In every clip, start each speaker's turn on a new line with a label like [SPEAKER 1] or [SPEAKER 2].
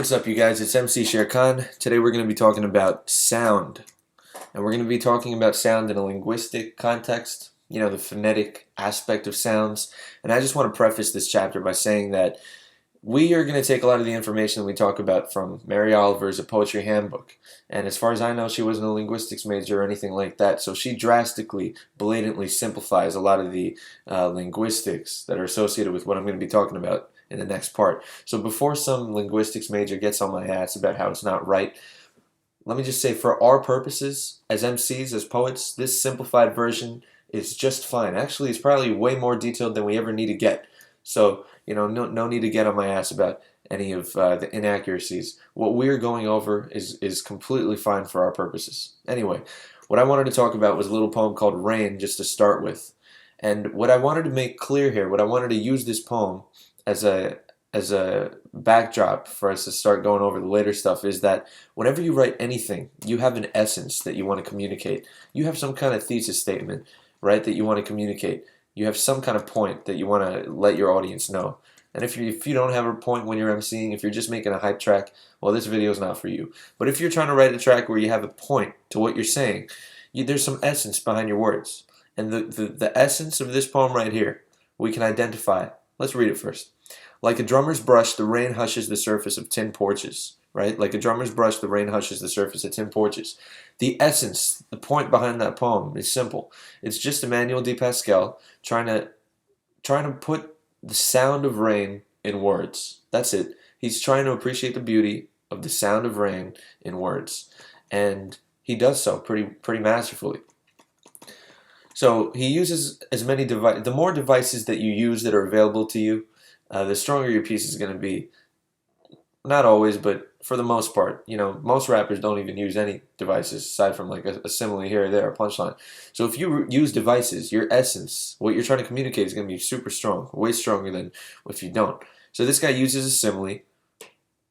[SPEAKER 1] What's up, you guys? It's MC Sher Khan. Today we're going to be talking about sound. And we're going to be talking about sound in a linguistic context, the phonetic aspect of sounds. And I just want to preface this chapter by saying that we are going to take a lot of the information that we talk about from Mary Oliver's A Poetry Handbook. And as far as I know, she wasn't a linguistics major or anything like that. So she drastically, blatantly simplifies a lot of the linguistics that are associated with what I'm going to be talking about in the next part. So before some linguistics major gets on my ass about how it's not right, let me just say, for our purposes as MCs, as poets, this simplified version is just fine. Actually, it's probably way more detailed than we ever need to get. So, no need to get on my ass about any of the inaccuracies. What we're going over is completely fine for our purposes. Anyway, what I wanted to talk about was a little poem called Rain, just to start with. And what I wanted to make clear here, what I wanted to use this poem as a backdrop for us to start going over the later stuff, is that whenever you write anything, you have an essence that you want to communicate. You have some kind of thesis statement, right, that you want to communicate. You have some kind of point that you want to let your audience know. And if you don't have a point when you're emceeing, if you're just making a hype track, well, this video is not for you. But if you're trying to write a track where you have a point to what you're saying, there's some essence behind your words. And the essence of this poem right here, we can identify. Let's read it first. Like a drummer's brush, the rain hushes the surface of tin porches. Right? Like a drummer's brush, the rain hushes the surface of tin porches. The essence, the point behind that poem is simple. It's just Emmanuel de Pascal trying to put the sound of rain in words. That's it. He's trying to appreciate the beauty of the sound of rain in words. And he does so pretty masterfully. So he uses as many devices. The more devices that you use that are available to you, the stronger your piece is going to be. Not always, but for the most part. Most rappers don't even use any devices aside from like a simile here or there, a punchline. So if you use devices, your essence, what you're trying to communicate, is going to be super strong, way stronger than if you don't. So this guy uses a simile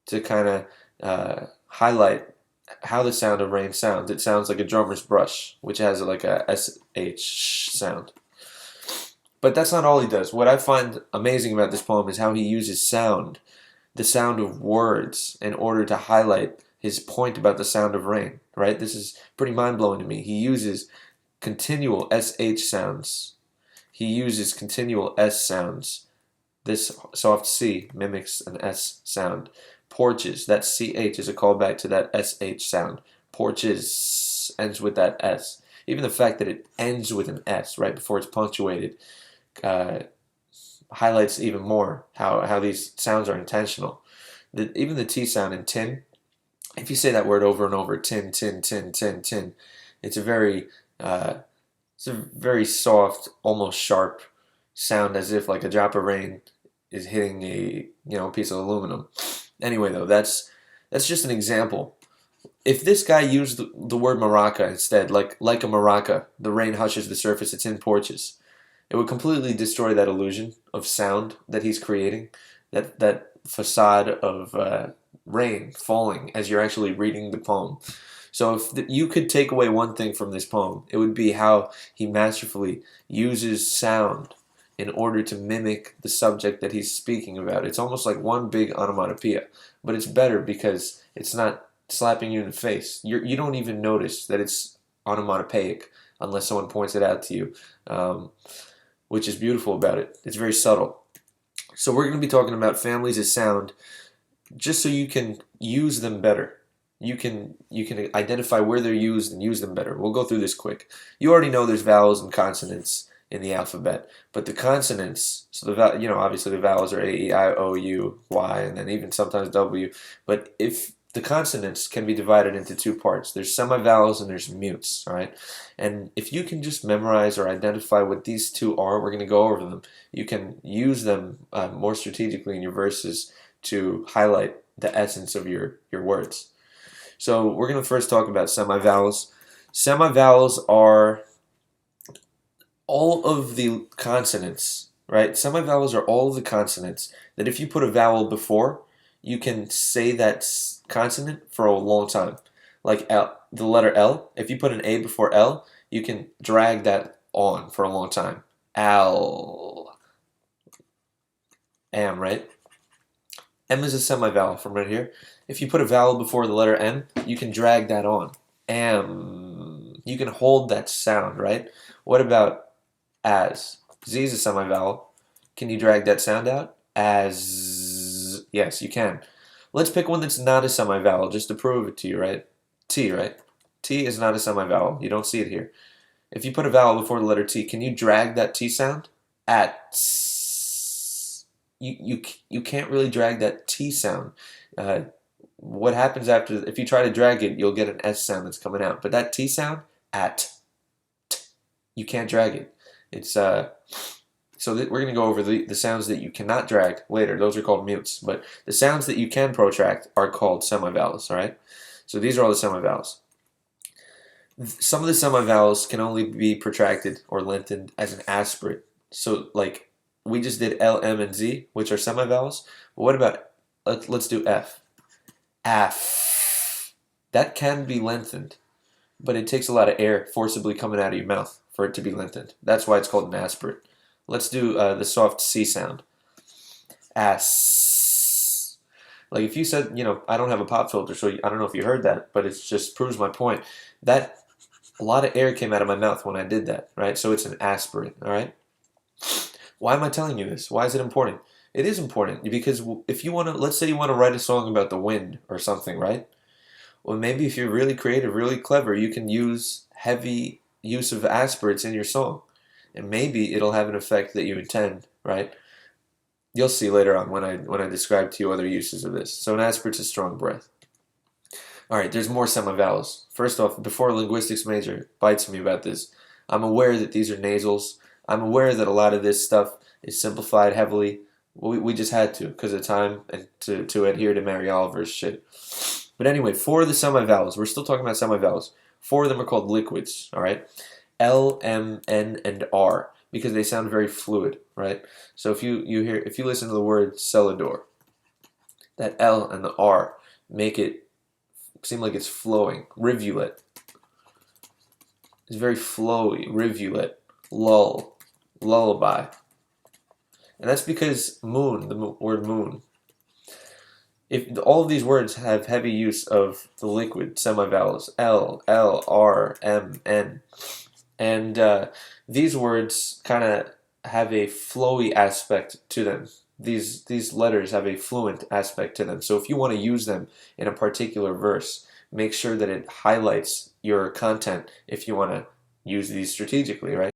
[SPEAKER 1] to kind of highlight how the sound of rain sounds. It sounds like a drummer's brush, which has like a SH sound. But that's not all he does. What I find amazing about this poem is how he uses sound, the sound of words, in order to highlight his point about the sound of rain, right? This is pretty mind-blowing to me. He uses continual SH sounds. He uses continual S sounds. This soft C mimics an S sound. Porches, that CH is a callback to that SH sound. Porches ends with that S. Even the fact that it ends with an S right before it's punctuated highlights even more how these sounds are intentional. Even the T sound in tin, if you say that word over and over, tin, tin, tin, tin, tin, it's a very soft, almost sharp sound, as if like a drop of rain is hitting a piece of aluminum. Anyway, though, that's just an example. If this guy used the word maraca instead, like a maraca, the rain hushes the surface of tin porches, it would completely destroy that illusion of sound that he's creating, that facade of rain falling as you're actually reading the poem. So if you could take away one thing from this poem, it would be how he masterfully uses sound in order to mimic the subject that he's speaking about. It's almost like one big onomatopoeia, but it's better because it's not slapping you in the face. You don't even notice that it's onomatopoeic unless someone points it out to you. Which is beautiful about it. It's very subtle. So we're going to be talking about families of sound just so you can use them better. You can identify where they're used and use them better. We'll go through this quick. You already know there's vowels and consonants in the alphabet, but the consonants, so obviously the vowels are A, E, I, O, U, Y, and then even sometimes W. But if the consonants can be divided into two parts. There's semivowels and there's mutes, all right? And if you can just memorize or identify what these two are, we're going to go over them. You can use them more strategically in your verses to highlight the essence of your words. So we're going to first talk about semivowels. Semivowels are all of the consonants, right? Semivowels are all of the consonants that if you put a vowel before, you can say that consonant for a long time. Like L, the letter L, if you put an A before L, you can drag that on for a long time. Al, am, right? M is a semi-vowel from right here. If you put a vowel before the letter M, you can drag that on. M. You can hold that sound, right? What about as? Z is a semi-vowel. Can you drag that sound out? As. Yes, you can. Let's pick one that's not a semi-vowel just to prove it to you, right? T, right? T is not a semi-vowel. You don't see it here. If you put a vowel before the letter T, can you drag that T sound? At. You can't really drag that T sound. What happens after, if you try to drag it, you'll get an S sound that's coming out. But that T sound, at, t, you can't drag it. It's so we're going to go over the sounds that you cannot drag later. Those are called mutes. But the sounds that you can protract are called semivowels, all right? So these are all the semivowels. Some of the semivowels can only be protracted or lengthened as an aspirate. So like we just did L, M, and Z, which are semivowels. But what about, let's do F. Af. That can be lengthened, but it takes a lot of air forcibly coming out of your mouth for it to be lengthened. That's why it's called an aspirate. Let's do the soft C sound. Ass. Like if you said, I don't have a pop filter, so I don't know if you heard that, but it just proves my point. That a lot of air came out of my mouth when I did that, right? So it's an aspirate, all right? Why am I telling you this? Why is it important? It is important because if you want to, let's say you want to write a song about the wind or something, right? Well, maybe if you're really creative, really clever, you can use heavy use of aspirates in your song. And maybe it'll have an effect that you intend, right? You'll see later on when I describe to you other uses of this. So an aspirate's a strong breath. All right, there's more semivowels. First off, before a linguistics major bites me about this, I'm aware that these are nasals. I'm aware that a lot of this stuff is simplified heavily. We just had to because of time and to adhere to Mary Oliver's shit. But anyway, 4 of the semivowels, we're still talking about semivowels. 4 of them are called liquids, all right? L, M, N, and R because they sound very fluid, right? So if you listen to the word celador, that L and the R make it seem like it's flowing. Rivulet. It's very flowy. Rivulet. Lull. Lullaby. And that's because moon, the word moon. If all of these words have heavy use of the liquid semivowels, L, L, R, M, N. And these words kind of have a flowy aspect to them. These letters have a fluent aspect to them. So if you want to use them in a particular verse, make sure that it highlights your content if you want to use these strategically, right?